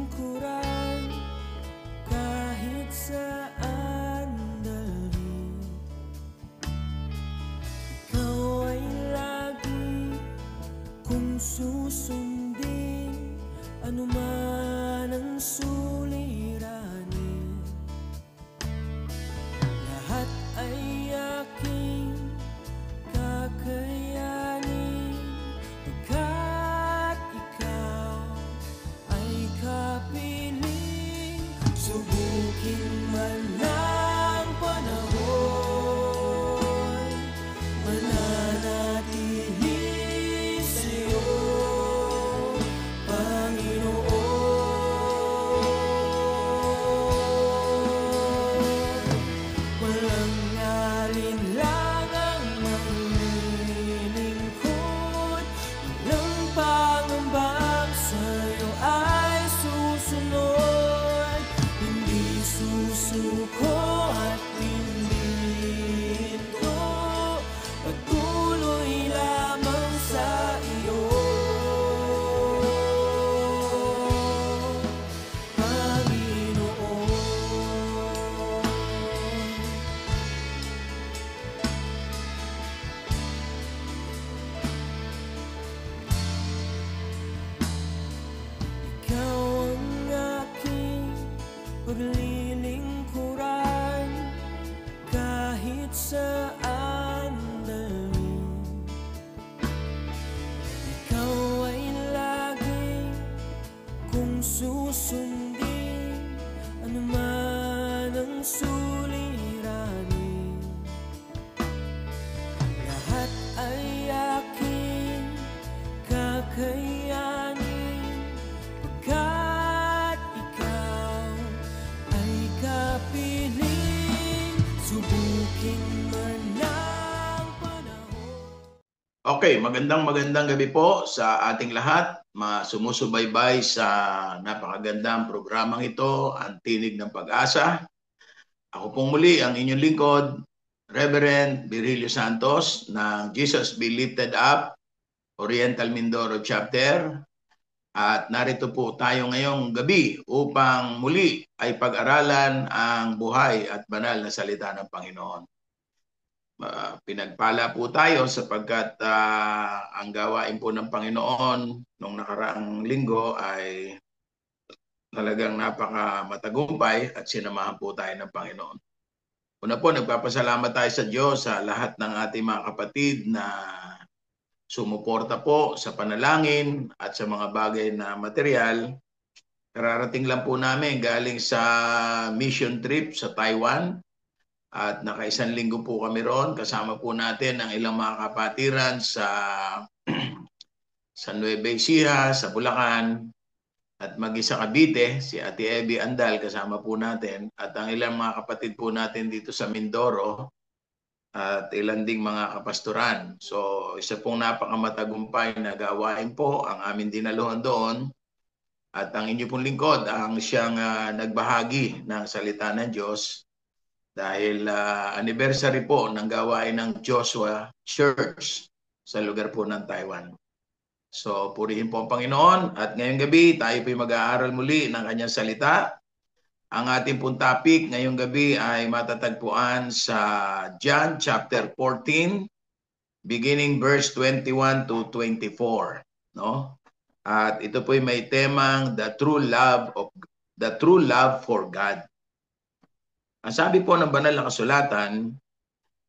lingkuran kahit saan dalhin. Ikaw ay lagi kung susundin, anuman ang suliranin. Lahat ay aking kakayanin, pagkat ikaw ay kapiling. Subukin man ng panahon, mananatili sa'yo, Panginoon. Walang alinlangang maglilingkod, walang pangambang sa'yo ay susunod. Hindi susuko at hindi hinto, patuloy lamang sa iyo, Panginoon. Ikaw ang aking paglilingkuran kahit saan dalhin. Ikaw ay lagi kung susundin, anuman ang suliranin. Lahat ay aking kakayanin, pagkat ikaw ay kapiling. Subukin man ng panahon. Okay, magandang gabi po sa ating lahat, sumusubaybay sa napakagandang programang ito, Ang Tinig ng Pag-asa. Ako pong muli ang inyong lingkod, Reverend Virgilio Santos ng Jesus Be Lifted Up, Oriental Mindoro Chapter. At narito po tayo ngayong gabi upang muli ay pag-aralan ang buhay at banal na salita ng Panginoon. Pinagpala po tayo sapagkat ang gawain po ng Panginoon nung nakaraang linggo ay talagang napakamatagumpay at sinamahan po tayo ng Panginoon. Una po, nagpapasalamat tayo sa Diyos sa lahat ng ating mga kapatid na sumuporta po sa panalangin at sa mga bagay na material. Kararating lang po namin galing sa mission trip sa Taiwan. At nakaisang linggo po kami roon. Kasama po natin ang ilang mga kapatiran sa Nueva Ecija, sa Bulacan, at mag-isa Cavite, si Ate Evie Andal kasama po natin. At ang ilang mga kapatid po natin dito sa Mindoro at ilan ding mga kapastoran. So isa pong napakamatagumpay na gawain po ang aming dinaluhan doon. At ang inyo pong lingkod ang siyang nagbahagi ng salita ng Diyos. Dahil anniversary po ng gawain ng Joshua Church sa lugar po ng Taiwan. So purihin po ang Panginoon at ngayong gabi tayo po mag-aaral muli ng kanyang salita. Ang ating pong topic ngayong gabi ay matatagpuan sa John chapter 14 beginning verse 21 to 24. No? At ito po ay may temang the true love for God. Ang sabi po ng banal na kasulatan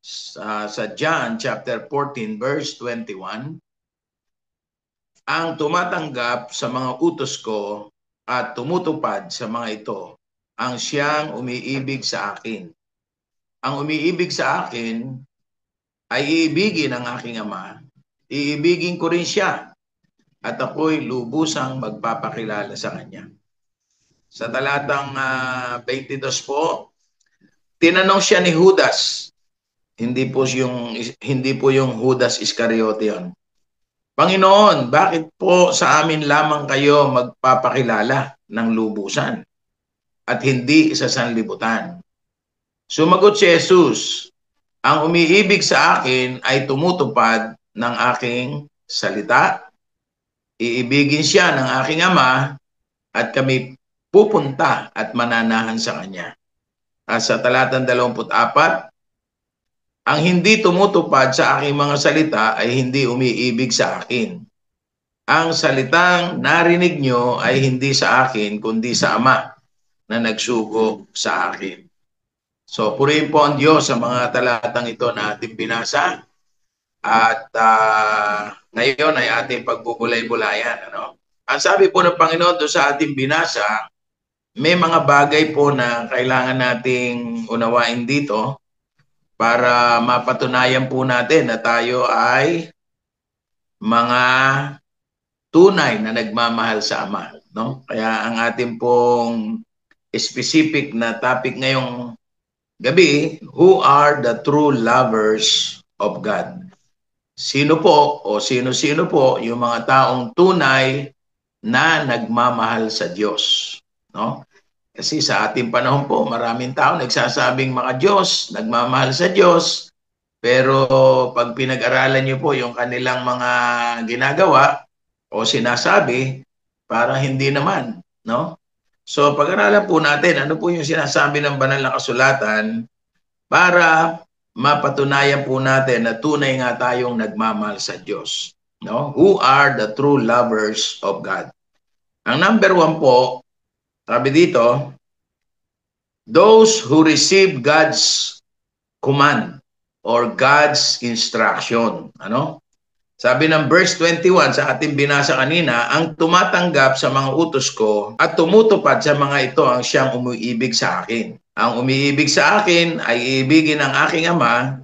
sa John chapter 14 verse 21, ang tumatanggap sa mga utos ko at tumutupad sa mga ito, ang siyang umiibig sa akin. Ang umiibig sa akin ay iibigin ang aking Ama, iibigin ko rin siya, at ako'y lubusang magpapakilala sa kanya. Sa talatang 22 po, tinanong siya ni Judas, hindi po yung Judas Iscariote yon. Panginoon, bakit po sa amin lamang kayo magpapakilala ng lubusan at hindi sa sanlibutan? Sumagot si Jesus, ang umiibig sa akin ay tumutupad ng aking salita. Iibigin siya ng aking Ama at kami pupunta at mananahan sa Kanya. Sa talatang 24, ang hindi tumutupad sa aking mga salita ay hindi umiibig sa akin. Ang salitang narinig nyo ay hindi sa akin, kundi sa Ama na nagsugo sa akin. So, purihin po ang Diyos sa mga talatang ito na ating binasa. At ngayon ay ating pagbubulay-bulayan. Ano? Ang sabi po ng Panginoon doon sa ating binasa, may mga bagay po na kailangan nating unawain dito para mapatunayan po natin na tayo ay mga tunay na nagmamahal sa Ama. No? Kaya ang ating pong specific na topic ngayong gabi, who are the true lovers of God? Sino po o sino-sino po yung mga taong tunay na nagmamahal sa Diyos? No? Kasi sa ating panahon po, maraming tao nagsasabing mga Diyos, nagmamahal sa Diyos, pero pag pinag-aralan niyo po yung kanilang mga ginagawa o sinasabi, parang hindi naman. No? So pag-aralan po natin, ano po yung sinasabi ng banal na kasulatan para mapatunayan po natin na tunay nga tayong nagmamahal sa Diyos. No? Who are the true lovers of God? Ang number 1 po, sabi dito, those who receive God's command or God's instruction. Ano? Sabi ng verse 21 sa ating binasa kanina, ang tumatanggap sa mga utos ko at tumutupad sa mga ito ang siyang umiibig sa akin. Ang umiibig sa akin ay iibigin ng aking Ama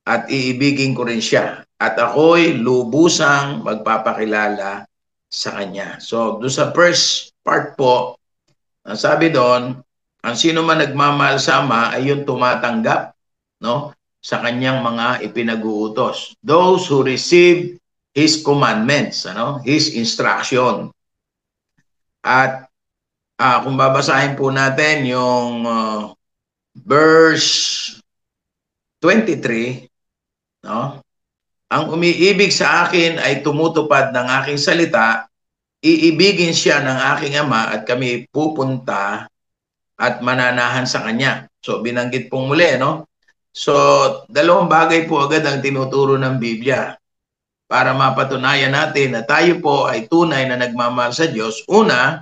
at iibigin ko rin siya. At ako'y lubusang magpapakilala sa Kanya. So, doon sa first part po, ang sabi doon, ang sino man nagmamahal sa Ama ay yung tumatanggap, no, sa Kanyang mga ipinag-uutos. Those who receive His commandments, ano, His instruction. At kung babasahin po natin yung verse 23, no? Ang umiibig sa akin ay tumutupad ng aking salita, iibigin siya ng aking Ama at kami pupunta at mananahan sa Kanya. So binanggit pong muli, no? So dalawang bagay po agad ang tinuturo ng Biblia para mapatunayan natin na tayo po ay tunay na nagmamahal sa Diyos. Una,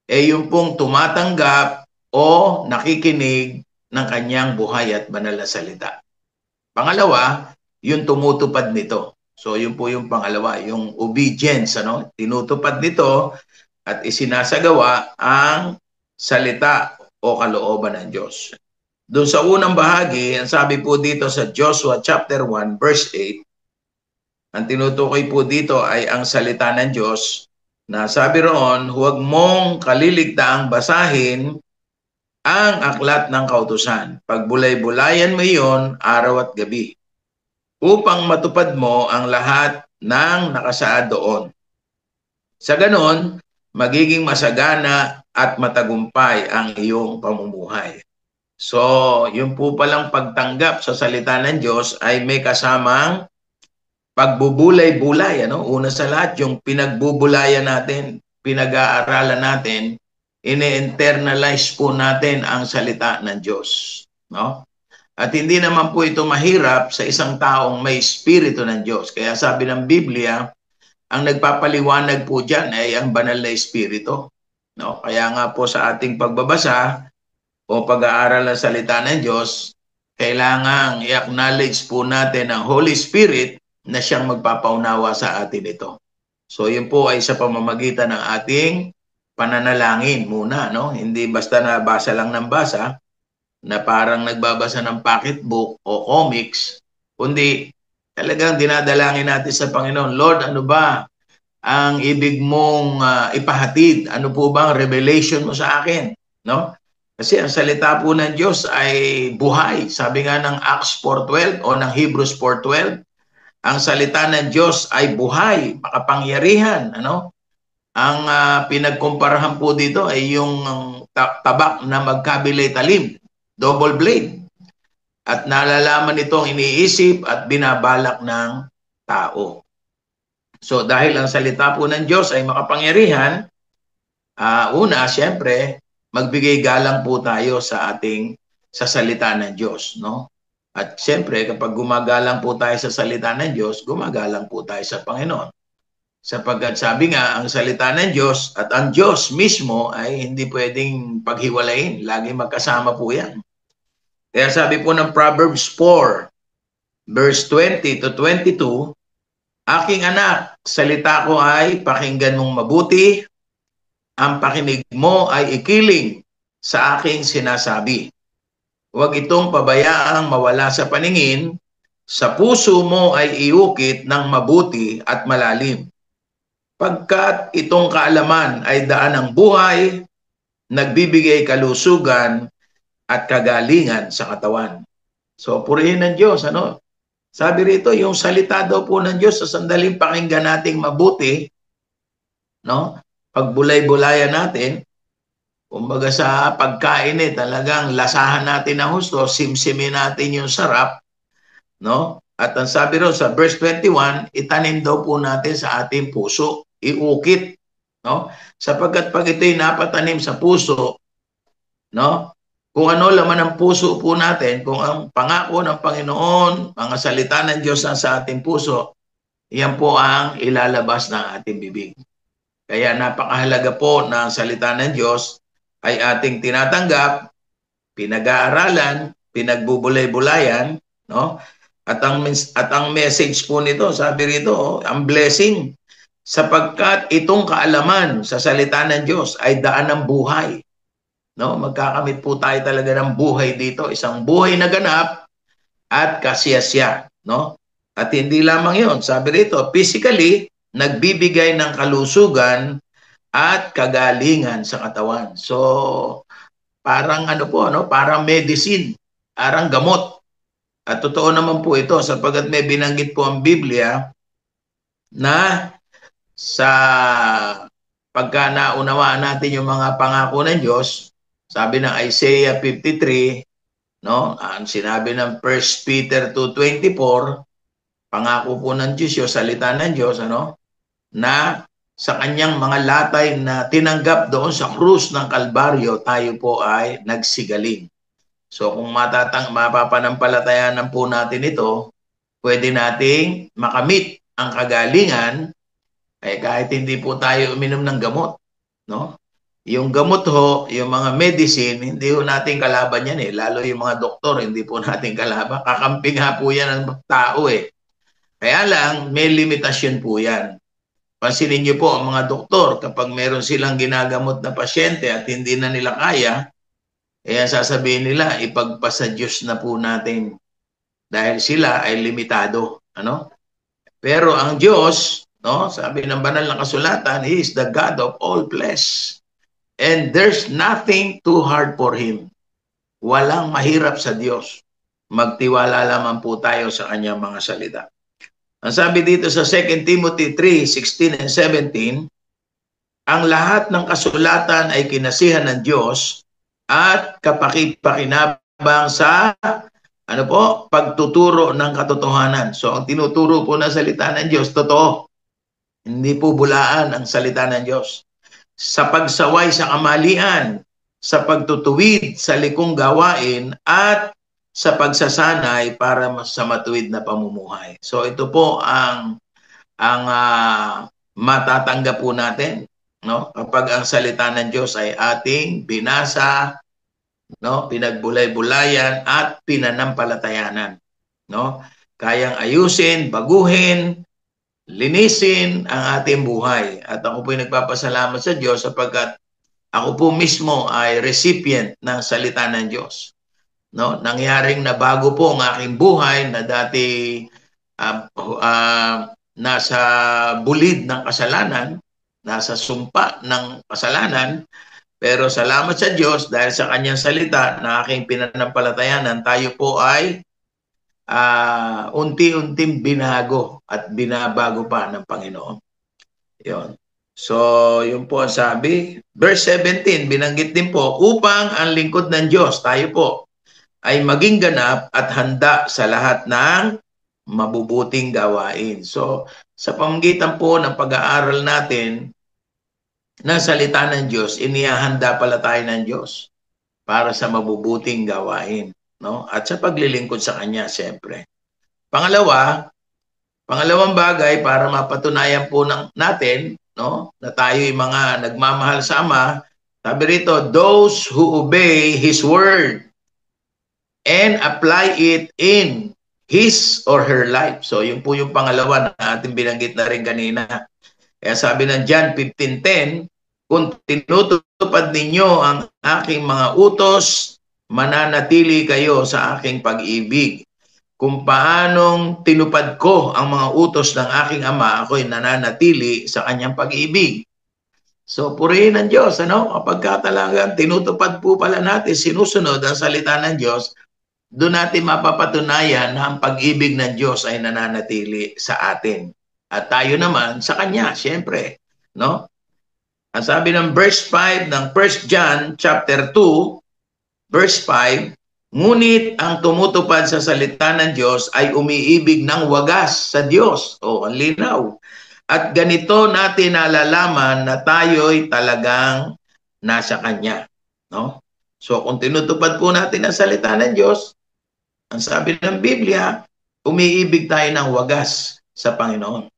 yung pong tumatanggap o nakikinig ng Kanyang buhay at banal na salita. Pangalawa, yung tumutupad nito. So yun po yung pangalawa, yung obedience, ano? Tinutupad nito at isinasagawa ang salita o kalooban ng Diyos. Doon sa unang bahagi, ang sabi po dito sa Joshua chapter 1 verse 8, ang tinutukoy po dito ay ang salita ng Diyos na sabi roon, huwag mong kaliligtaang basahin ang aklat ng kautusan. Pagbulay-bulayan mo iyon araw at gabi upang matupad mo ang lahat ng nakasaad doon. Sa ganon, magiging masagana at matagumpay ang iyong pamumuhay. So, yung po palang pagtanggap sa salita ng Diyos ay may kasamang pagbubulay-bulay. Ano? Una sa lahat, yung pinagbubulayan natin, pinag-aaralan natin, ini-internalize po natin ang salita ng Diyos. No? At hindi naman po ito mahirap sa isang taong may espiritu ng Diyos. Kaya sabi ng Biblia, ang nagpapaliwanag po dyan ay ang banal na espiritu. No? Kaya nga po sa ating pagbabasa o pag-aaral ng salita ng Diyos, kailangang i-acknowledge po natin ang Holy Spirit na siyang magpapaunawa sa atin ito. So yun po ay sa pamamagitan ng ating pananalangin muna. No? Hindi basta nabasa lang ng basa, na parang nagbabasa ng pocketbook o comics, kundi talagang dinadalangin natin sa Panginoon, Lord, ano ba ang ibig mong ipahatid? Ano po ba ang revelation mo sa akin? No? Kasi ang salita po ng Diyos ay buhay. Sabi nga ng Acts 4:12 o ng Hebrews 4:12, ang salita ng Diyos ay buhay, makapangyarihan. Ano? Ang pinagkumparahan po dito ay yung tabak na magkabilay talim, double blade. At nalalaman nito ang iniisip at binabalak ng tao. So dahil ang salita po ng Diyos ay makapangyarihan, Una, siyempre, magbigay galang po tayo sa salita ng Diyos, no? At siyempre, kapag gumagalang po tayo sa salita ng Diyos, gumagalang po tayo sa Panginoon. Sapagkat sabi nga, ang salita ng Diyos at ang Diyos mismo ay hindi pwedeng paghiwalayin. Lagi magkasama po yan. Kaya sabi po ng Proverbs 4, verse 20 to 22, aking anak, salita ko ay pakinggan mong mabuti, ang pakinig mo ay ikiling sa aking sinasabi. Huwag itong pabayaang mawala sa paningin, sa puso mo ay iukit ng mabuti at malalim. Pagkat itong kaalaman ay daan ng buhay, nagbibigay kalusugan at kagalingan sa katawan. So, purihin ng Diyos, ano? Sabi rito, yung salita daw po ng Diyos sa sandaling pakinggan nating mabuti, no? Pagbulay-bulayan natin, kumbaga sa pagkain talagang lasahan natin ng husto, simsimin natin yung sarap, no? At ang sabi ro sa verse 21, itanim daw po natin sa ating puso, iukit, no? Sapagkat pag ito'y napatanim sa puso, no? Kung ano laman ng puso po natin, kung ang pangako ng Panginoon, mga salita ng Diyos na sa ating puso, yan po ang ilalabas ng ating bibig. Kaya napakahalaga po na ang salita ng Diyos ay ating tinatanggap, pinag-aaralan, pinagbubulay-bulayan, no? At ang message po nito, sabi rito, ang blessing, sapagkat itong kaalaman sa salita ng Diyos ay daan ng buhay. No, magkakamit po tayo talaga ng buhay dito, isang buhay na ganap at kasiyasya, no? At hindi lamang 'yon, sabi rito, physically nagbibigay ng kalusugan at kagalingan sa katawan. So, parang ano po, no? Parang medicine, parang gamot. At totoo naman po ito sapagkat may binanggit po ang Biblia na sa pagka naunawaan natin yung mga pangako ng Diyos, sabi ng Isaiah 53, no? Ang sinabi ng 1 Peter 2:24, pangako po ng Diyos, yung salita ng Diyos, ano? Na sa kanyang mga latay na tinanggap doon sa krus ng Kalbaryo, tayo po ay nagsigaling. So kung mapapanampalatayanan po natin ito, pwede nating makamit ang kagalingan ay kahit hindi po tayo uminom ng gamot, no? Yung gamot ho, yung mga medicine, hindi ho natin kalaban yan eh. Lalo yung mga doktor, hindi po natin kalaban. Kakampi nga po yan ng tao eh. Kaya lang, may limitasyon po yan. Pansinin niyo po ang mga doktor, kapag meron silang ginagamot na pasyente at hindi na nila kaya, kaya sasabihin nila, ipagpasa Diyos na po natin. Dahil sila ay limitado. Ano? Pero ang Diyos, no, sabi ng banal na kasulatan, He is the God of all flesh. And there's nothing too hard for Him. Walang mahirap sa Diyos. Magtiwala lamang po tayo sa kanyang mga salita. Ang sabi dito sa 2 Timothy 3:16 and 17, ang lahat ng kasulatan ay kinasihan ng Diyos at kapaki-pakinabang sa pagtuturo ng katotohanan. So ang tinuturo po ng salita ng Diyos, totoo. Hindi po bulaan ang salita ng Diyos. Sa pagsaway sa kamalian, sa pagtutuwid sa likong gawain, at sa pagsasanay para sa matuwid na pamumuhay. So ito po ang matatanggap po natin, no? Kapag ang salita ng Diyos ay ating binasa, no, pinagbulay-bulayan at pinanampalatayanan, no? Kayang ayusin, baguhin, linisin ang ating buhay. At ako po ay nagpapasalamat sa Diyos sapagkat ako po mismo ay recipient ng salita ng Diyos. No, nangyaring na bago po ang aking buhay na dati nasa bulid ng kasalanan, nasa sumpa ng kasalanan, pero salamat sa Diyos dahil sa kanyang salita na aking pinanampalatayanan, tayo po ay unti-unting binago at binabago pa ng Panginoon. Yun. So, yun po ang sabi. Verse 17, binanggit din po, upang ang lingkod ng Diyos, tayo po, ay maging ganap at handa sa lahat ng mabubuting gawain. So, sa pamamagitan po ng pag-aaral natin na salita ng Diyos, inihahanda pala tayo ng Diyos para sa mabubuting gawain, no? At sa paglilingkod sa Kanya, siyempre. Pangalawang bagay para mapatunayan po natin, no, na tayo'y mga nagmamahal sa Ama, sabi rito, those who obey His word and apply it in his or her life. So, yun po yung pangalawa na ating binanggit na rin kanina. Kaya sabi ng John 15:10, kung tinutupad ninyo ang aking mga utos, mananatili kayo sa aking pag-ibig. Kung paanong tinupad ko ang mga utos ng aking Ama, ako'y nananatili sa kanyang pag-ibig. So, purihin ng Diyos, ano? Kapag talagang tinutupad po pala natin, sinusunod ang salita ng Diyos, doon natin mapapatunayan na ang pag-ibig ng Diyos ay nananatili sa atin. At tayo naman sa Kanya, siyempre. No? Ang sabi ng verse 5 ng 1 John chapter 2, verse 5, ngunit ang tumutupad sa salita ng Diyos ay umiibig ng wagas sa Diyos. O, ang linaw. At ganito natin nalalaman na tayo'y talagang nasa Kanya. No? So, kung tinutupad po natin ang salita ng Diyos, ang sabi ng Biblia, umiibig tayo ng wagas sa Panginoon.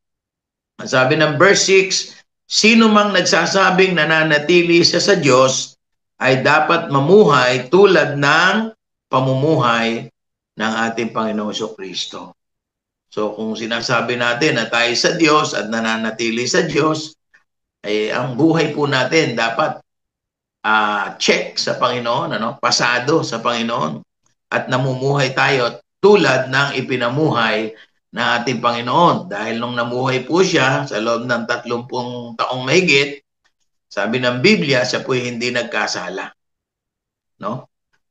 Ang sabi ng verse 6, sino mang nagsasabing nananatili siya sa Diyos ay dapat mamuhay tulad ng pamumuhay ng ating Panginoon Kristo. So kung sinasabi natin na tayo sa Diyos at nananatili sa Diyos, ay ang buhay po natin dapat check sa Panginoon, ano? Pasado sa Panginoon. At namumuhay tayo tulad ng ipinamuhay na ating Panginoon. Dahil nung namuhay po siya sa loob ng 30 taong mahigit, sabi ng Biblia, siya po hindi nagkasala. No?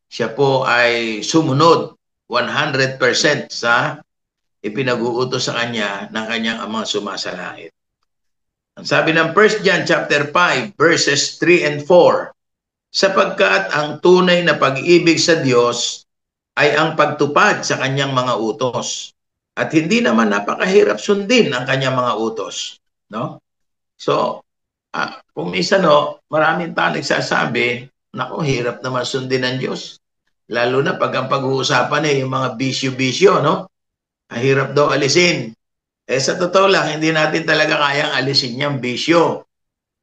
Siya po ay sumunod 100% sa ipinag-uutos sa kanya ng kanyang amang sumasalangit. Ang sabi ng 1 John chapter 5 verses 3 and 4, sapagkat ang tunay na pag-ibig sa Diyos ay ang pagtupad sa kanyang mga utos. At hindi naman napakahirap sundin ang kanyang mga utos. No? So, kung minsan, maraming tao nagsasabi, naku, hirap naman sundin ng Diyos. Lalo na pag ang pag-uusapan yung mga bisyo-bisyo, no? Hirap daw alisin. Sa totoo lang, hindi natin talaga kayang alisin yung bisyo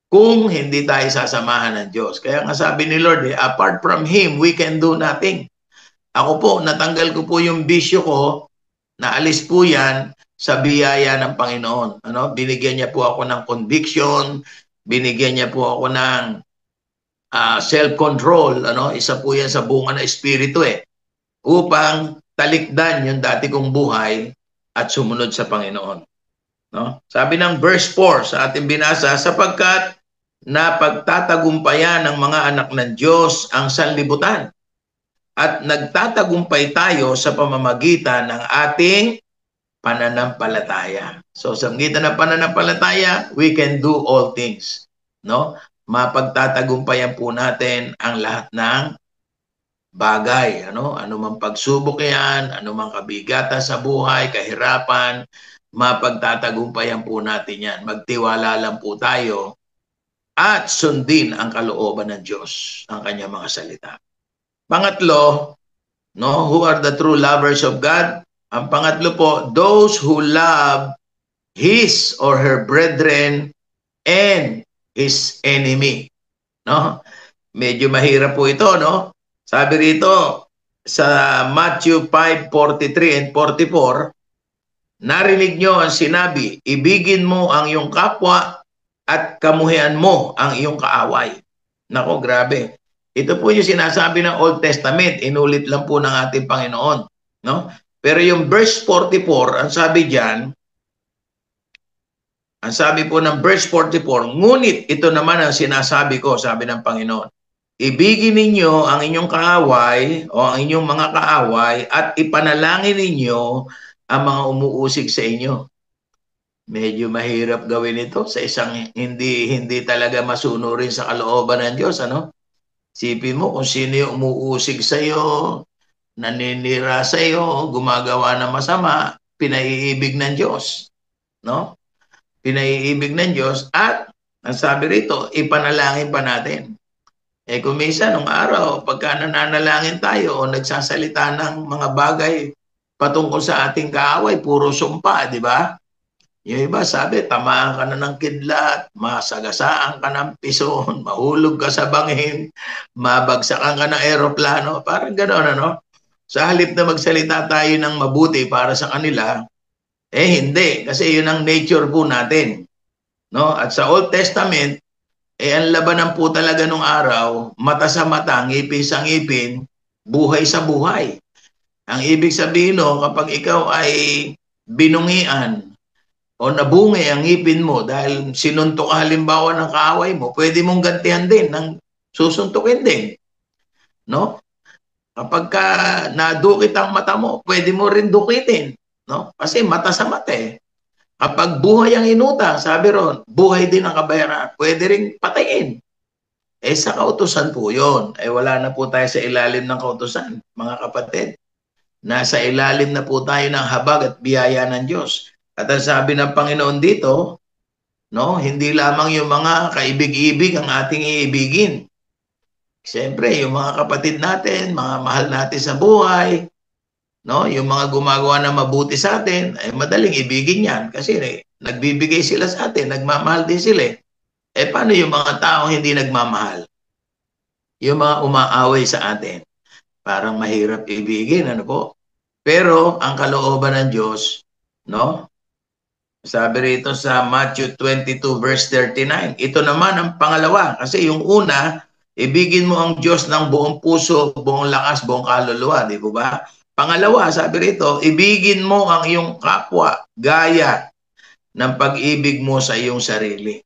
kung hindi tayo sasamahan ng Diyos. Kaya nga sabi ni Lord, apart from Him, we can do nothing. Ako po, natanggal ko po yung bisyo ko, naalis po yan sa biyaya ng Panginoon. Ano? Binigyan niya po ako ng conviction, binigyan niya po ako ng self-control. Ano? Isa po yan sa bunga ng Espiritu upang talikdan yung dati kong buhay at sumunod sa Panginoon. No? Sabi ng verse 4 sa ating binasa, sapagkat napagtatagumpayan ng mga anak ng Diyos ang sanlibutan at nagtatagumpay tayo sa pamamagitan ng ating pananampalataya. So sa pagitan ng pananampalataya, we can do all things. No? Mapagtatagumpayan po natin ang lahat ng bagay. Ano mang pagsubok yan, ano mang kabigatan sa buhay, kahirapan, mapagtatagumpayan po natin yan. Magtiwala lang po tayo at sundin ang kalooban ng Diyos, ang kanyang mga salita. Pangatlo, who are the true lovers of God? Ang pangatlo po, those who love his or her brethren and his enemy. No? Medyo mahirap po ito, no? Sabi rito sa Matthew 5:43 and 44, narinig nyo ang sinabi, ibigin mo ang iyong kapwa at kamuhian mo ang iyong kaaway. Nako, grabe. Ito po yung sinasabi ng Old Testament, inulit lang po ng ating Panginoon. No? Pero yung verse 44, ang sabi diyan, ang sabi po ng verse 44, ngunit ito naman ang sinasabi ko, sabi ng Panginoon, ibigin ninyo ang inyong kaaway o ang inyong mga kaaway at ipanalangin ninyo ang mga umuusig sa inyo. Medyo mahirap gawin ito sa isang hindi talaga masunurin sa kalooban ng Diyos. Ano? Sipin mo kung sino yung umuusig sa iyo, naninira sa iyo, gumagawa ng masama, pinaiibig ng Diyos. No? Pinaiibig ng Diyos at Ang sabi rito, ipanalangin pa natin. Kung minsan, nung araw, pagka nananalangin tayo o nagsasalita ng mga bagay patungkol sa ating kaaway, puro sumpa, di ba? Yung iba sabi, tamaan ka na ng kidlat, masagasaan ka ng pison, mahulog ka sa bangin, mabagsakan ka ng eroplano, parang gano'n, ano? Sa halip na magsalita tayo ng mabuti para sa kanila, hindi, kasi yun ang nature po natin. No? At sa Old Testament, ang labanan po talaga nung araw, mata sa mata, ngipin sa ngipin, buhay sa buhay. Ang ibig sabihin no, kapag ikaw ay binungian o nabungi ang ngipin mo dahil sinuntok ka halimbawa ng kaaway mo, pwede mong gantihan din ng susuntukin din. No? Kapag ka nadukit ang mata mo, pwede mo rin dukitin. No? Kasi mata sa mata eh. Kapag buhay ang inutang, sabi ron, buhay din ang kabayaran. Pwede rin patayin. Sa kautusan po yun. Wala na po tayo sa ilalim ng kautusan, mga kapatid. Nasa ilalim na po tayo ng habag at biyaya ng Diyos. At ang sabi ng Panginoon dito, no, hindi lamang yung mga kaibig-ibig ang ating iibigin. Siyempre, yung mga kapatid natin, mga mahal natin sa buhay, no, yung mga gumagawa ng mabuti sa atin, madaling ibigin yan kasi nagbibigay sila sa atin, nagmamahal din sila. Paano yung mga taong hindi nagmamahal? Yung mga umaaway sa atin, parang mahirap ibigin, ano po? Pero ang kalooban ng Diyos, no? Sabi rito sa Matthew 22 verse 39, ito naman ang pangalawa. Kasi yung una, ibigin mo ang Diyos ng buong puso, buong lakas, buong kaluluwa, di ba ba? Pangalawa, sabi rito, ibigin mo ang iyong kapwa, gaya ng pag-ibig mo sa iyong sarili.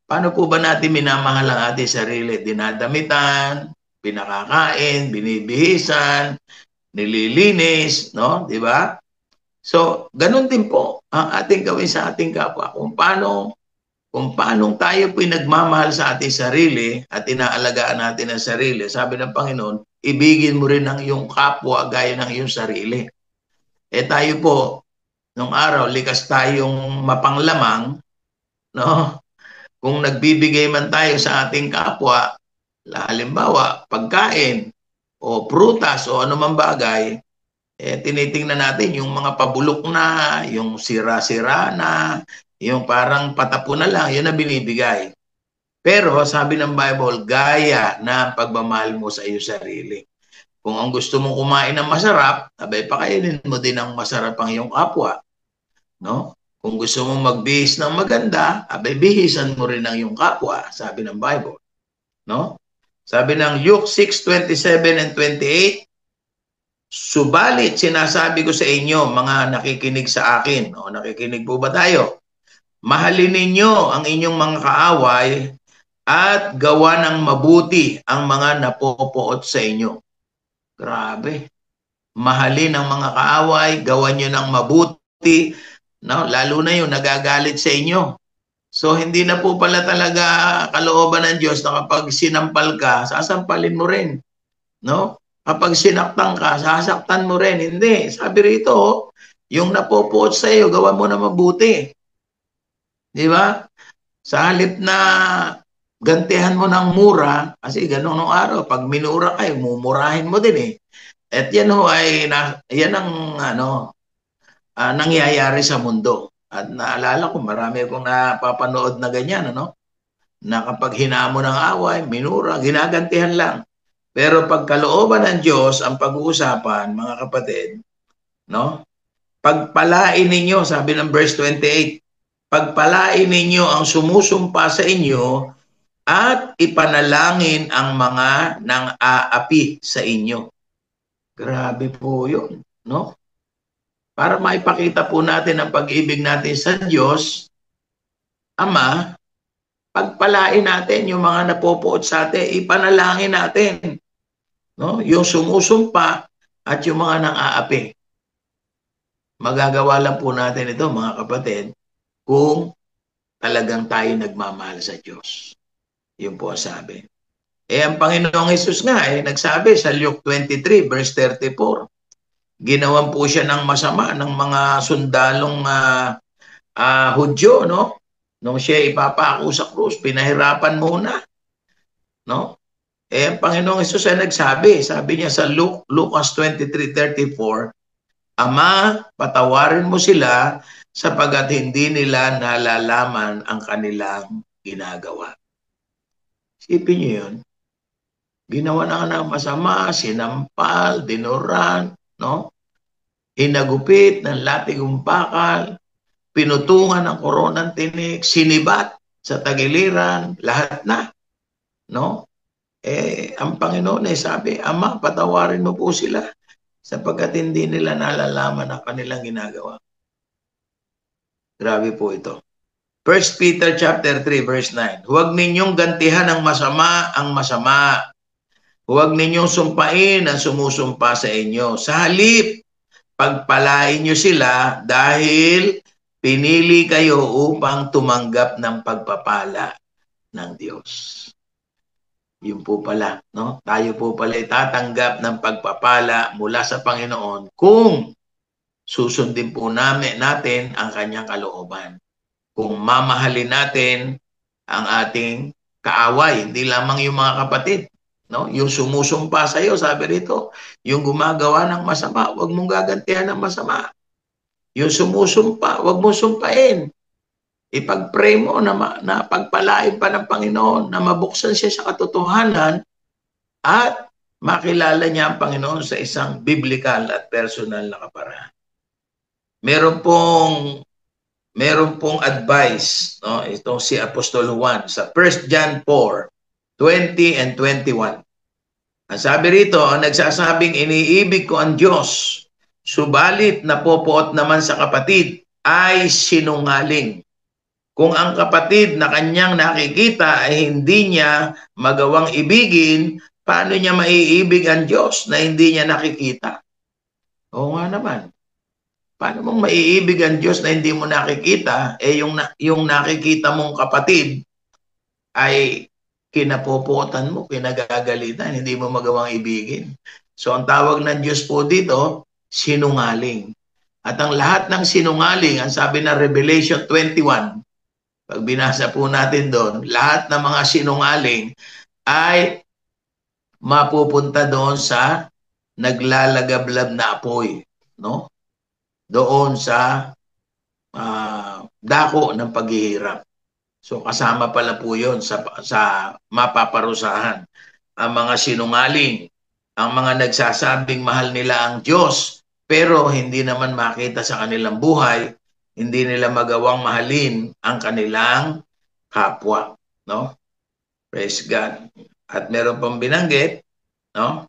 Paano po ba natin minamahal ang ating sarili? Dinadamitan, pinakakain, binibihisan, nililinis, no? Di ba? So, ganun din po ang ating gawin sa ating kapwa. Kung paano tayo pinagmamahal sa ating sarili at inaalagaan natin ang sarili, sabi ng Panginoon, ibigin mo rin ang iyong kapwa gaya ng iyong sarili. Tayo po, nung araw, likas tayong mapanglamang, no? Kung nagbibigay man tayo sa ating kapwa, halimbawa, pagkain o prutas o anumang bagay, tinitingnan natin yung mga pabulok na, yung sira-sira na, yung parang patapo na lang, yun na binibigay. Pero sabi ng Bible, gaya na pagmamahal mo sa iyo sarili. Kung ang gusto mong kumain ng masarap, abay pakainin mo din ng masarap ang iyong kapwa. No? Kung gusto mong magbihis ng maganda, abay bihisan mo rin ang iyong kapwa, sabi ng Bible. No? Sabi ng Luke 6:27 and 28, subalit sinasabi ko sa inyo, mga nakikinig sa akin, o nakikinig po ba tayo? Mahalin ninyo ang inyong mga kaaway at gawa ng mabuti ang mga napopoot sa inyo. Grabe. Mahalin ang mga kaaway, gawan nyo ng mabuti, no? Lalo na yung nagagalit sa inyo. So hindi na po pala talaga kalooban ng Diyos na kapag sinampal ka, sasampalin mo rin. No? Kapag sinaktan ka, sasaktan mo rin. Hindi. Sabi rito, yung napopoot sa iyo, gawa mo na mabuti. Di ba? Sa halip na gantihan mo ng mura, kasi ganun nung araw, pag minura kayo, mumurahin mo din eh. At yan ho ay, yan ang nangyayari sa mundo. At naalala ko, marami akong napapanood na ganyan, ano? Na kapag hinamon ng away, minura, ginagantihan lang. Pero pag kalooban ng Diyos, ang pag-uusapan, mga kapatid, no? Pagpalain ninyo, sabi ng verse 28, pagpalain ninyo ang sumusumpa sa inyo at ipanalangin ang mga nang aapi sa inyo. Grabe po yun, no? Para maipakita po natin ang pag-ibig natin sa Diyos, Ama, pagpalain natin yung mga napopoot sa atin, ipanalangin natin. No? Yung sumusumpa at yung mga nang-aapi. Magagawa lang po natin ito, mga kapatid, kung talagang tayo nagmamahal sa Diyos. Yun po ang sabi. Ang Panginoong Hesus nga, nagsabi sa Luke 23, verse 34, ginawan po siya ng masama ng mga sundalong Hudyo, no? Nung siya ipapako sa krus, pinahirapan muna, no? Ang Panginoong Hesus ay nagsabi, sabi niya sa Lucas 23:34, Ama, patawarin mo sila sapagkat hindi nila nalalaman ang kanilang ginagawa. Isipin niyo yun. Ginawa na ng masama, sinampal, dinuran, no? Hinagupit ng latigong bakal, pinutungan ng koronang tinik, sinibat sa tagiliran, lahat na, no? Ang Panginoon ay sabi, Ama, patawarin mo po sila sapagkat hindi nila nalalaman ang kanilang ginagawa. Grabe po ito. 1 Peter chapter 3 verse 9. Huwag ninyong gantihan ng masama ang masama. Huwag ninyong sumpain ang sumusumpa sa inyo. Sa halip, pagpalain nyo sila dahil pinili kayo upang tumanggap ng pagpapala ng Diyos. Yun po pala, no? Tayo po pala itatanggap ng pagpapala mula sa Panginoon kung susundin po natin ang kanyang kalooban. Kung mamahalin natin ang ating kaaway, hindi lamang yung mga kapatid, no? Yung sumusumpa sa iyo, sabi rito, yung gumagawa ng masama, huwag mong gagantihan ng masama. Yung sumusumpa, huwag mong sumpain. Ipag-pray mo na pagpalain pa ng Panginoon, na mabuksan siya sa katotohanan at makilala niya ang Panginoon sa isang biblical at personal na kaparaan. Meron pong advice, no? Itong si Apostol Juan sa 1 John 4:20 and 21. Ang sabi rito, ang nagsasabing iniibig ko ang Diyos, subalit napopoot naman sa kapatid ay sinungaling. Kung ang kapatid na kanyang nakikita ay hindi niya magawang ibigin, paano niya maiibig ang Diyos na hindi niya nakikita? Oo nga naman. Paano mong maiibig ang Diyos na hindi mo nakikita? Yung nakikita mong kapatid ay kinapopotan mo, kinagagalitan, hindi mo magawang ibigin. So ang tawag ng Diyos po dito, sinungaling. At ang lahat ng sinungaling, ang sabi na Revelation 21, pag binasa po natin doon, lahat ng mga sinungaling ay mapupunta doon sa naglalagablab na apoy, no? Doon sa dako ng paghihirap. So kasama pala po yun sa mapaparusahan. Ang mga sinungaling, ang mga nagsasabing mahal nila ang Diyos, pero hindi naman makita sa kanilang buhay, hindi nila magawang mahalin ang kanilang kapwa, no? Praise God. At meron pang binanggit, no?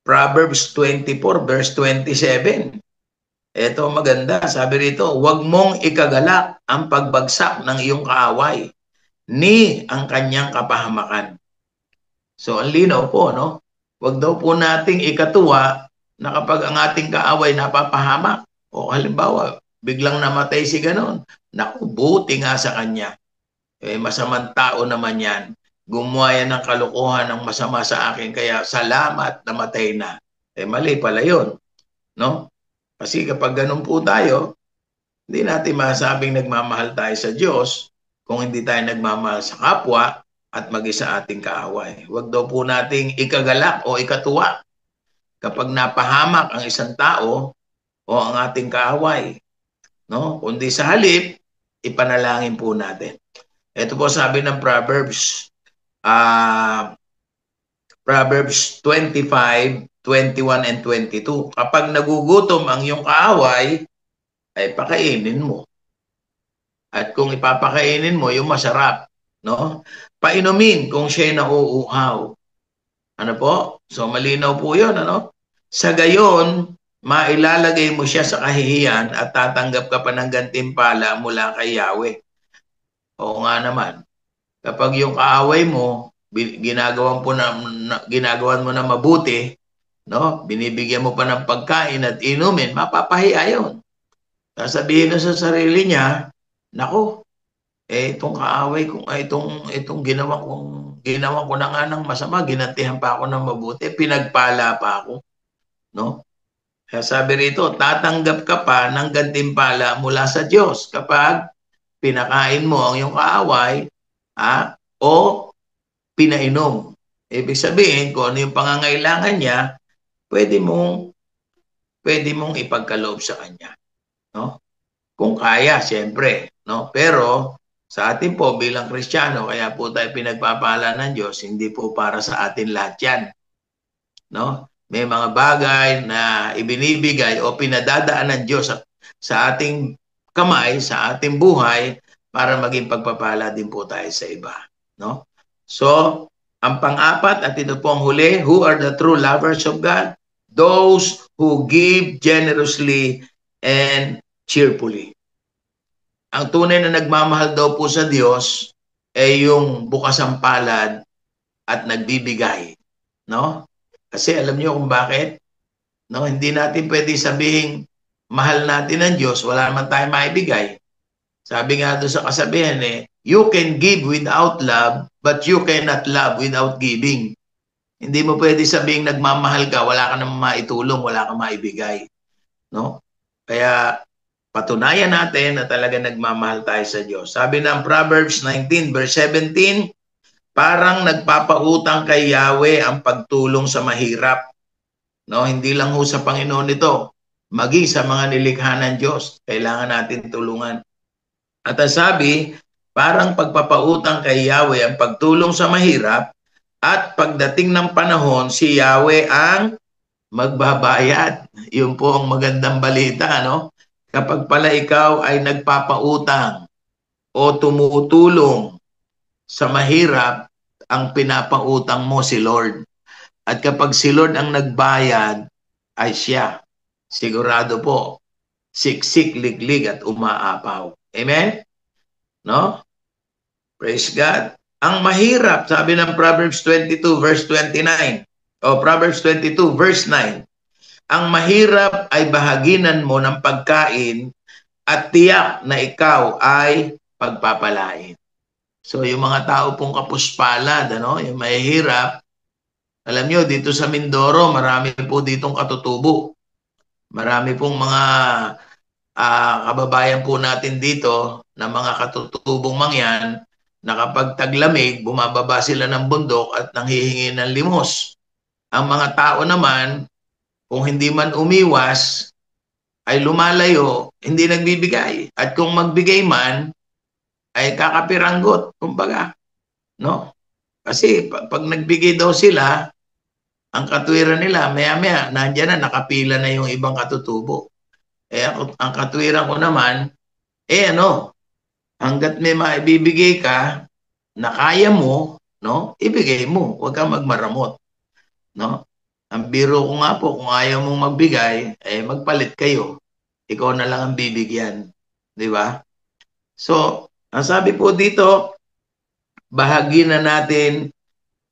Proverbs 24 verse 27. Ito maganda, sabi rito, huwag mong ikagalak ang pagbagsak ng iyong kaaway ni ang kanyang kapahamakan. So ang linaw po, no? Huwag daw po nating ikatuwa na kapag ang ating kaaway napapahamak, o halimbawa, biglang namatay si ganon, naku, buti nga sa kanya. Masamang tao naman yan. Gumawa yan ng kalokohan ng masama sa akin, kaya salamat, namatay na. Mali pala yun, no? Kasi kapag ganun po tayo, hindi natin masabing nagmamahal tayo sa Diyos kung hindi tayo nagmamahal sa kapwa at mag-isa ating kaaway. Huwag daw po nating ikagalak o ikatuwa kapag napahamak ang isang tao o ang ating kaaway, no? Kundi sa halip, ipanalangin po natin. Ito po sabi ng Proverbs 25:21 and 22. Kapag nagugutom ang iyong kaaway, ay pakainin mo. At kung ipapakainin mo, yung masarap, no? Painumin kung siya'y nauuhaw. Ano po? So malinaw po yun, ano? Sa gayon, mailalagay mo siya sa kahihiyan at tatanggap ka pa ng gantimpala mula kay Yahweh. Oo nga naman. Kapag yung kaaway mo, ginagawan mo na mabuti, no? Binibigyan mo pa ng pagkain at inumin, mapapahiya yun. Sasabihin na sa sarili niya, nako, itong kaaway ko, itong ginawa ko na nga ng masama, ginantihan pa ako ng mabuti, pinagpala pa ako, no? Kaya sabi rito, tatanggap ka pa ng gantimpala mula sa Diyos kapag pinakain mo ang iyong kaaway, o pinainom. Ibig sabihin, kung ano yung pangangailangan niya, pwede mong ipagkaloob sa kanya, no? Kung kaya, siyempre, no? Pero sa atin po bilang Kristiyano, kaya po tayo pinagpapala ng Diyos, hindi po para sa atin lahat 'yan, no? May mga bagay na ibinibigay o pinadadaan ng Diyos sa ating kamay, sa ating buhay para maging pagpapala din po tayo sa iba, no? So, ang pang-apat at ito po ang huli, who are the true lovers of God? Those who give generously and cheerfully. Ang tunay na nagmamahal daw po sa Diyos ay yung bukas ang palad at nagbibigay, no? Kasi alam niyo kung bakit? No, hindi natin pwede sabihin mahal natin ang Diyos, wala naman tayong maibigay. Sabi nga doon sa kasabihan you can give without love, but you cannot love without giving. Hindi mo pwede sabihin nagmamahal ka, wala ka namang maitulong, wala kang maibigay, no? Kaya patunayan natin na talaga nagmamahal tayo sa Diyos. Sabi ng Proverbs 19 verse 17, parang nagpapautang kay Yahweh ang pagtulong sa mahirap. No, hindi lang ho sa Panginoon ito, maging sa mga nilikha ng Diyos, kailangan natin tulungan. At ang sabi, parang pagpapautang kay Yahweh ang pagtulong sa mahirap, at pagdating ng panahon, si Yahweh ang magbabayad. Yun po ang magandang balita, no? Kapag pala ikaw ay nagpapautang o tumutulong sa mahirap, ang pinapautang mo si Lord. At kapag si Lord ang nagbayad, ay siya, sigurado po, siksik, liglig at umaapaw. Amen? No? Praise God. Ang mahirap, sabi ng Proverbs 22 verse 29, o Proverbs 22 verse 9, ang mahirap ay bahaginan mo ng pagkain at tiyak na ikaw ay pagpapalain. So yung mga tao pong kapuspalad, yung mahirap, alam nyo, dito sa Mindoro, marami po ditong katutubo. Marami pong mga kababayan po natin dito na mga katutubong mangyan na kapag taglamig, bumababa sila ng bundok at nanghihingi ng limos. Ang mga tao naman, kung hindi man umiwas, ay lumalayo, hindi nagbibigay. At kung magbigay man, ay kakapiranggot, kumbaga. No? Kasi pag nagbigay daw sila, ang katwiran nila, maya-maya, nandiyan na, nakapila na yung ibang katutubo. Ang katwiran ko naman, hanggat may maibibigay ka, na kaya mo, no, ibigay mo. Huwag kang magmaramot. No? Ang biro ko nga po, kung ayaw mong magbigay, magpalit kayo. Ikaw na lang ang bibigyan. Di ba? So, ang sabi po dito, bahagi na natin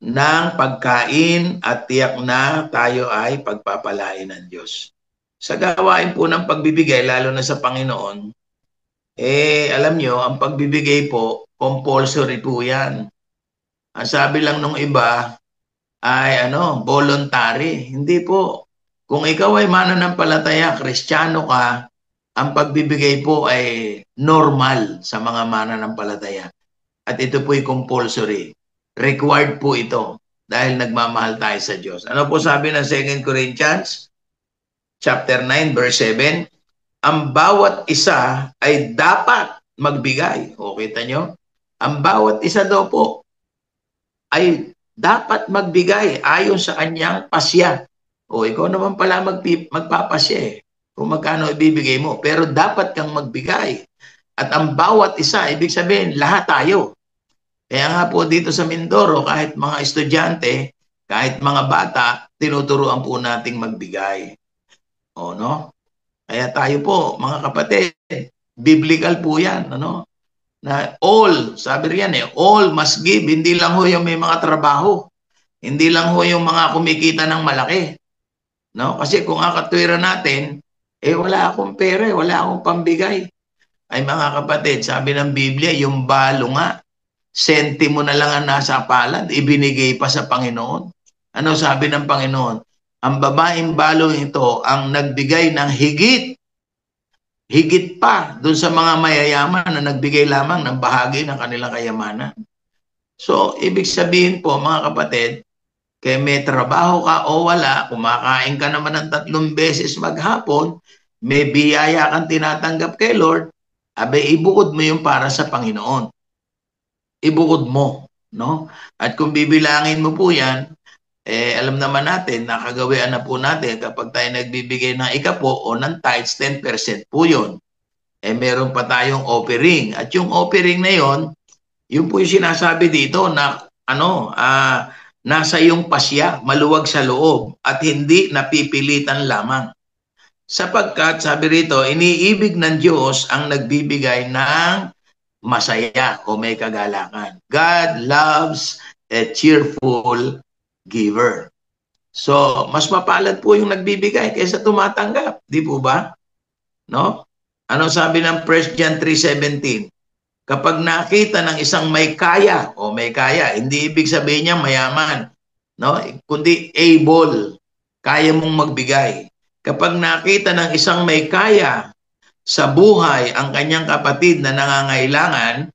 ng pagkain at tiyak na tayo ay pagpapalain ng Diyos. Sa gawain po ng pagbibigay, lalo na sa Panginoon, alam nyo, ang pagbibigay po, compulsory po yan. Ang sabi lang nung iba ay voluntary. Hindi po. Kung ikaw ay mananampalataya, Kristiyano ka, ang pagbibigay po ay normal sa mga mananampalataya. At ito po ay compulsory. Required po ito dahil nagmamahal tayo sa Diyos. Ano po sabi ng 2 Corinthians chapter 9 verse 7? Ang bawat isa ay dapat magbigay. O kita nyo? Ang bawat isa daw po ay dapat magbigay ayon sa kanyang pasya. O ikaw naman pala magpapasya kung magkano ibibigay mo. Pero dapat kang magbigay. At ang bawat isa, ibig sabihin, lahat tayo. Kaya nga po dito sa Mindoro, kahit mga estudyante, kahit mga bata, tinuturuan po nating magbigay. O, no? Kaya tayo po, mga kapatid, biblical po yan, na all, sabi riyan all must give, hindi lang ho yung may mga trabaho, hindi lang ho yung mga kumikita ng malaki. No? Kasi kung akatwira natin, wala akong pera, wala akong pambigay. Ay mga kapatid, sabi ng Biblia, yung balo nga, sentimo na lang ang nasa palad, ibinigay pa sa Panginoon. Ano sabi ng Panginoon? Ang babaeng balo ito ang nagbigay ng higit higit pa doon sa mga mayayaman na nagbigay lamang ng bahagi ng kanilang kayamanan. So, ibig sabihin po mga kapatid, kaya may trabaho ka o wala, kumakain ka naman ng 3 beses maghapon, may biyaya kang tinatanggap kay Lord, abe ibukod mo yung para sa Panginoon. Ibukod mo, no? At kung bibilangin mo po yan, alam naman natin, nakagawian na po natin kapag tayo nagbibigay ng ikapo o ng tithes, 10% po yun. Meron pa tayong offering. At yung offering na yun po yung sinasabi dito na nasa iyong pasya, maluwag sa loob at hindi napipilitan lamang. Sapagkat sabi rito, iniibig ng Diyos ang nagbibigay ng masaya o may kagalakan. God loves a cheerful giver. So, mas mapalad po yung nagbibigay kaysa tumatanggap. Di po ba? No? Ano sabi ng 1 John 3:17? Kapag nakita ng isang may kaya o may kaya, hindi ibig sabihin niya mayaman, no? Kundi able, kaya mong magbigay. Kapag nakita ng isang may kaya sa buhay ang kanyang kapatid na nangangailangan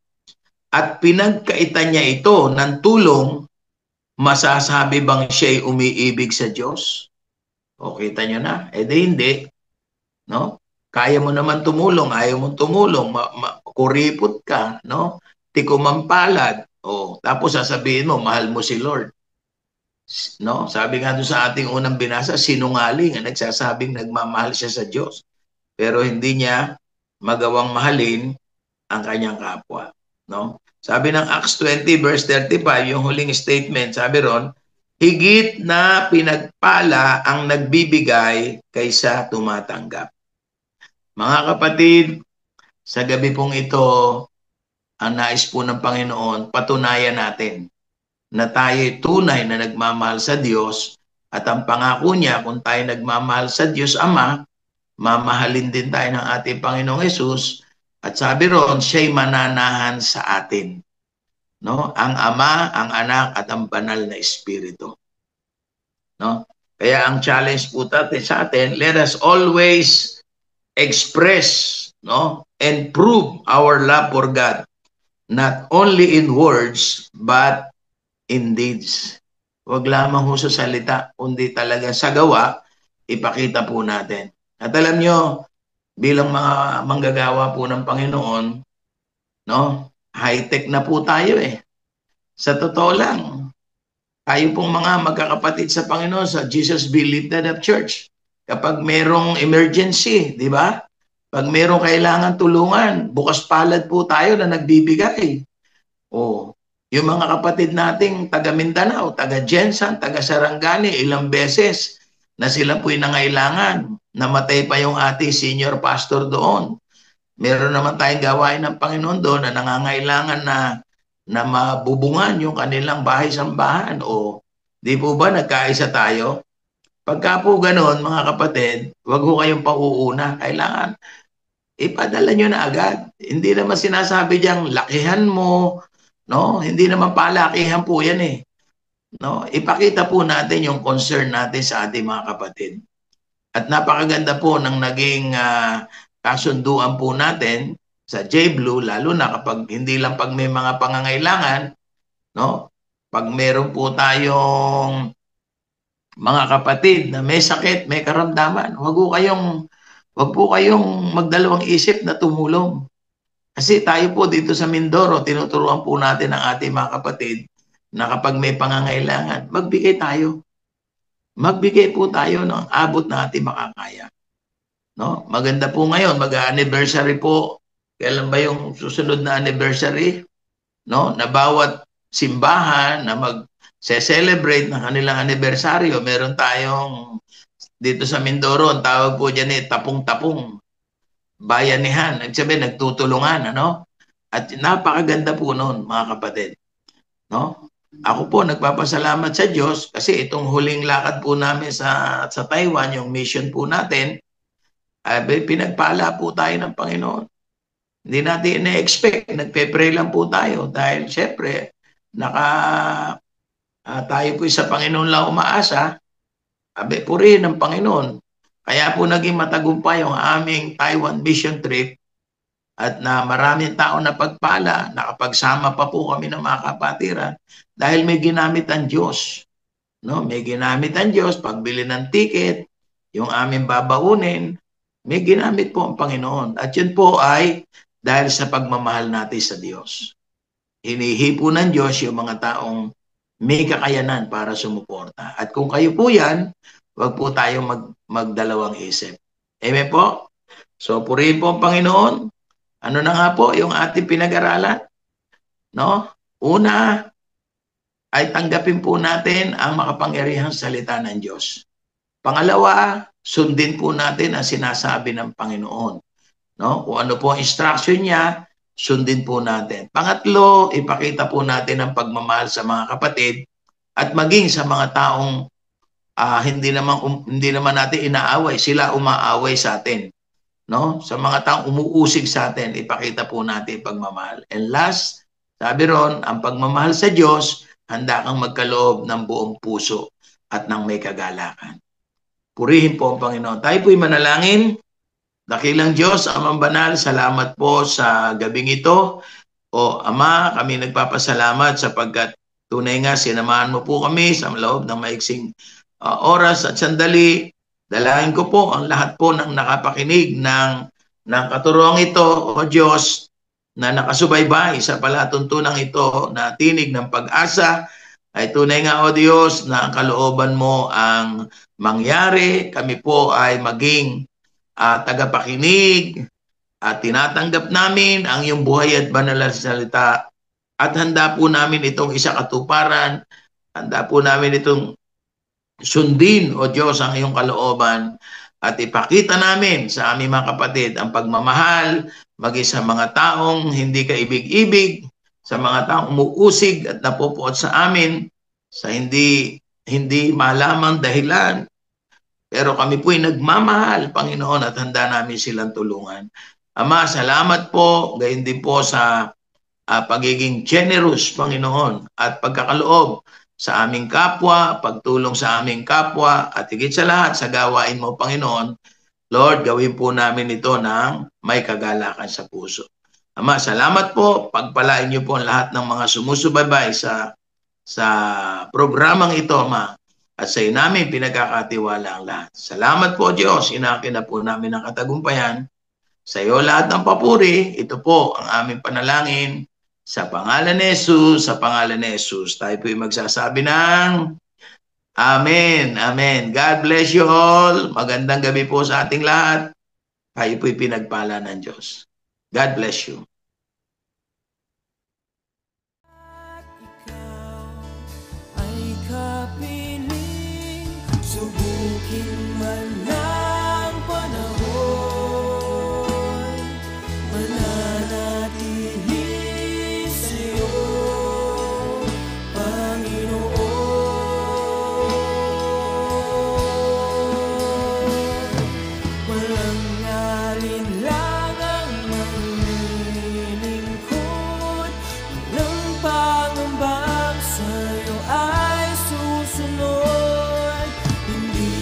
at pinagkaitan niya ito ng tulong, masasabi bang siya'y umiibig sa Diyos? O kita niyo na? Di hindi. No? Kaya mo naman tumulong, ayaw mong tumulong, kuripot ka, no? Tikumampalad. Tapos sasabihin mo, mahal mo si Lord. No? Sabi nga doon sa ating unang binasa, sinungaling ang nagsasabing nagmamahal siya sa Diyos. Pero hindi niya magawang mahalin ang kanyang kapwa. No? Sabi ng Acts 20 verse 35, yung huling statement, sabi ron, higit na pinagpala ang nagbibigay kaysa tumatanggap. Mga kapatid, sa gabi pong ito, ang nais po ng Panginoon, patunayan natin na tayo tunay na nagmamahal sa Diyos at ang pangako niya kung tayo nagmamahal sa Diyos Ama, mamahalin din tayo ng ating Panginoong Hesus at sabi ron, siya'y mananahan sa atin. No? Ang Ama, ang Anak at ang Banal na Espiritu. No? Kaya ang challenge po natin sa atin, let us always express, no, and prove our love for God, not only in words, but in deeds. Huwag lamang ho sa salita, kundi talaga sa gawa, ipakita po natin. At alam nyo, bilang mga manggagawa po ng Panginoon, no, high-tech na po tayo Sa totoo lang, tayo pong mga magkakapatid sa Panginoon sa Jesus Be Lifted Up Church, kapag merong emergency, di ba? Pag merong kailangan tulungan, bukas palad po tayo na nagbibigay. Yung mga kapatid nating taga Mindanao, taga Jensan, taga Sarangani, ilang beses na sila po'y nangailangan. Namatay pa yung ating senior pastor doon. Meron naman tayong gawain ng Panginoon doon na nangangailangan na mabubungan yung kanilang bahay-sambahan. Di po ba nagkaisa tayo? Pagka po ganoon, mga kapatid, wag ho kayong pauuna. Kailangan ipadala nyo na agad. Hindi naman sinasabi diyang lakihan mo, no? Hindi naman palakihan po yan No? Ipakita po natin yung concern natin sa ating mga kapatid. At napakaganda po ng naging kasunduan po natin sa J-Blue, lalo na kapag hindi lang pag may mga pangangailangan, no? Pag meron po tayong mga kapatid na may sakit, may karamdaman, wag po kayong magdalawang isip na tumulong. Kasi tayo po dito sa Mindoro, tinuturuan po natin ang ating mga kapatid na kapag may pangangailangan, magbigay tayo. Magbigay po tayo ng abot na ating makakaya. No? Maganda po ngayon, mag-anniversary po. Kailan ba yung susunod na anniversary? No? Na bawat simbahan na mag-celebrate ng kanilang anibersaryo, meron tayong dito sa Mindoro, ang tawag po dyan tapong-tapong. Bayanihan, nagsabi, nagtutulungan, At napakaganda po noon, mga kapatid. No? Ako po, nagpapasalamat sa Diyos kasi itong huling lakad po namin sa Taiwan, yung mission po natin, pinagpala po tayo ng Panginoon. Hindi natin na-expect, nagpe-pray lang po tayo dahil syempre, tayo po sa Panginoon lang umaasa, purihin ng Panginoon. Kaya po naging matagumpay yung aming Taiwan mission trip at na maraming tao na pagpala, nakapagsama pa po kami ng mga kapatiran dahil may ginamit ang Diyos. No? May ginamit ang Diyos, pagbili ng ticket, yung aming babaunin, may ginamit po ang Panginoon. At yun po ay dahil sa pagmamahal natin sa Diyos. Hinihipo ng Diyos yung mga taong may kakayanan para sumuporta. At kung kayo po yan, wag po tayong magdalawang isip. Amen po? So, purihin po ang Panginoon. Ano na nga po yung ating pinag-aralan? No? Una, ay tanggapin po natin ang makapangyarihang salita ng Diyos. Pangalawa, sundin po natin ang sinasabi ng Panginoon. No? Kung ano po ang instruction niya, sundin po natin. Pangatlo, ipakita po natin ang pagmamahal sa mga kapatid at maging sa mga taong hindi naman natin inaaway, sila umaaway sa atin. No? Sa mga taong umuusig sa atin, ipakita po natin pagmamahal. And last, sabi ron, ang pagmamahal sa Diyos, handa kang magkaloob ng buong puso at ng may kagalakan. Purihin po ang Panginoon. Tayo po'y manalangin. Dakilang Diyos, Amang Banal, salamat po sa gabing ito. O Ama, kami nagpapasalamat sapagkat tunay nga sinamahan mo po kami sa loob ng maiksing oras at sandali. Dalangin ko po ang lahat po ng nakapakinig ng katuruang ito, O Diyos, na nakasubaybay sa palatuntunang ito na tinig ng pag-asa, ay tunay nga, O Diyos, na ang kalooban mo ang mangyari. Kami po ay maging tagapakinig at tinatanggap namin ang iyong buhay at banal na salita at handa po namin itong isakatuparan, handa po namin itong sundin, O Diyos, ang iyong kalooban at ipakita namin sa aming mga kapatid ang pagmamahal maging sa mga taong hindi kaibig-ibig, sa mga taong umuusig at napupuot sa amin sa hindi malamang dahilan. Pero kami po'y nagmamahal, Panginoon, at handa namin silang tulungan. Ama, salamat po, gayon din po sa pagiging generous, Panginoon, at pagkakaloob sa aming kapwa, pagtulong sa aming kapwa, at higit sa lahat sa gawain mo, Panginoon. Lord, gawin po namin ito ng may kagalakan sa puso. Ama, salamat po. Pagpalain niyo po ang lahat ng mga sumusubaybay sa programang ito, Ama. At sa iyo namin pinagkakatiwala ang lahat. Salamat po, Diyos. Inakin na po namin ang katagumpayan. Sa iyo lahat ng papuri. Ito po ang aming panalangin. Sa pangalan ni Jesus, sa pangalan ni Jesus. Tayo po'y magsasabi ng Amen. Amen. God bless you all. Magandang gabi po sa ating lahat. Tayo po'y pinagpala ng Diyos. God bless you. Subukin man ng panahon, mananatili sa'yo, Panginoon. Walang alinlangang maglilingkod, walang pangambang sa'yo ay susunod.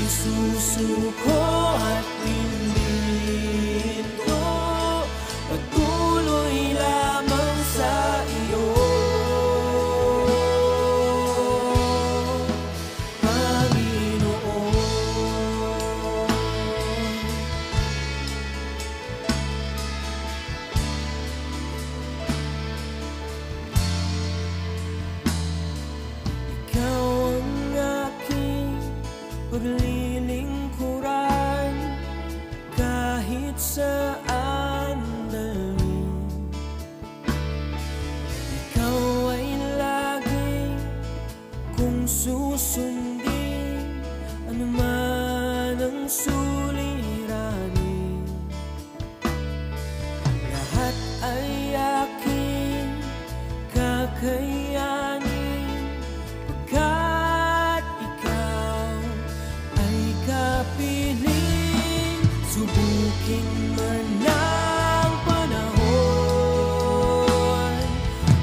Susuko at hindi ito patuloy lamang sa iyo, Panginoon. Ikaw ang aking paglilingkuran kahit saan dalhin. Ikaw ay lagi kong susundin, anuman ang suliranin. Lahat ay aking kakayanin pagkat ikaw ay kapiling. Subukin man ng panahon,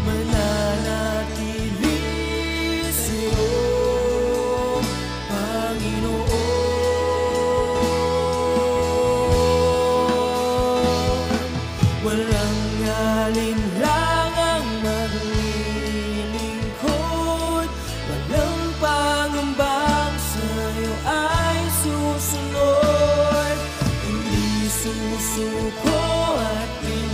mananatili sa'yo, Panginoon. Susuko at